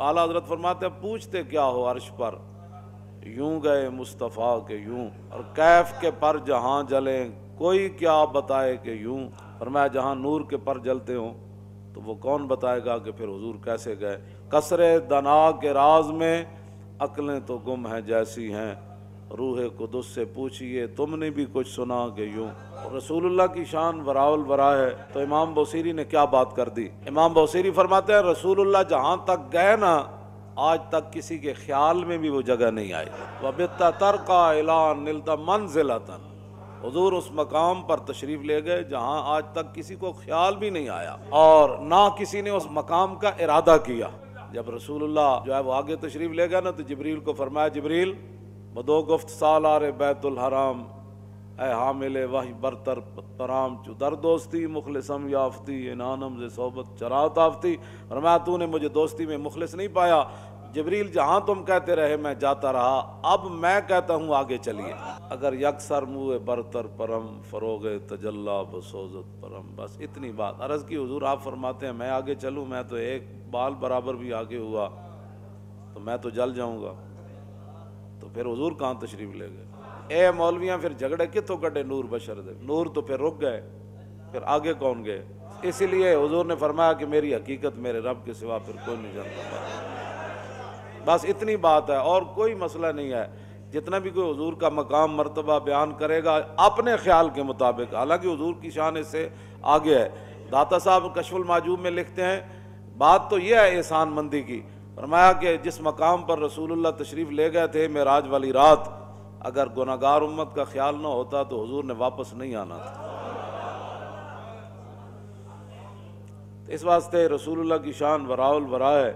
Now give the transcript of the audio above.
اعلیٰ حضرت فرماتے ہیں پوچھتے کیا ہو عرش پر، یوں گئے مصطفیٰ کے یوں، اور کیف کے پر جہاں جلیں کوئی کیا بتائے کہ یوں۔ فرمایا جہاں نور کے پر جلتے ہوں تو وہ کون بتائے گا کہ پھر حضور کیسے گئے۔ کثرے دنا کے راز میں عقلیں تو گم ہیں جیسی ہیں، روح قدس سے پوچھئے تم نے بھی کچھ سنا کہ یوں۔ رسول اللہ کی شان وراء الورا ہے، تو امام بوصیری نے کیا بات کر دی۔ امام بوصیری فرماتے ہیں رسول اللہ جہاں تک گئے نا، آج تک کسی کے خیال میں بھی وہ جگہ نہیں آئی۔ وَبِتَّ تَرْقَى إِلَىٰ نِلْتَ مَنزِلَةً، حضور اس مقام پر تشریف لے گئے جہاں آج تک کسی کو خیال بھی نہیں آیا، اور نہ کسی نے اس مقام کا ارادہ کیا۔ جب رسول اللہ جو ہے وہ آگے تشریف لے گئے نا، تو جبریل کو فرمایا جبریل بدو گفت سالار بیت الحرام، اے حامل وحی برتر پرام چو در دوستی مخلصم یافتی، انانم ز صحبت چرات آفتی۔ فرمایا تو نے مجھے دوستی میں مخلص نہیں پایا جبریل، جہاں تم کہتے رہے میں جاتا رہا، اب میں کہتا ہوں آگے چلیے۔ اگر یکسر منہ برتر پرم فروغ تجلا بسوزت پرم، بس اتنی بات عرض کی حضور۔ آپ فرماتے ہیں میں آگے چلوں، میں تو ایک بال برابر بھی آگے ہوا تو میں تو جل جاؤں گا، تو پھر حضور کہاں تشریف لے گئے؟ اے مولویاں پھر جھگڑے کتوں کٹے نور بشر دے، نور تو پھر رک گئے، پھر آگے کون گئے؟ اسی لیے حضور نے فرمایا کہ میری حقیقت میرے رب کے سوا پھر کوئی نہیں جانتا۔ بس اتنی بات ہے اور کوئی مسئلہ نہیں ہے۔ جتنا بھی کوئی حضور کا مقام مرتبہ بیان کرے گا اپنے خیال کے مطابق، حالانکہ حضور کی شان اس سے آگے ہے۔ داتا صاحب کشف المعجوب میں لکھتے ہیں بات تو یہ ہے احسان مندی کی، فرمایا کہ جس مقام پر رسول اللہ تشریف لے گئے تھے معراج والی رات، اگر گناہگار امت کا خیال نہ ہوتا تو حضور نے واپس نہیں آنا تھا۔ اس واسطے رسول اللہ کی شان وراء الورا ہے۔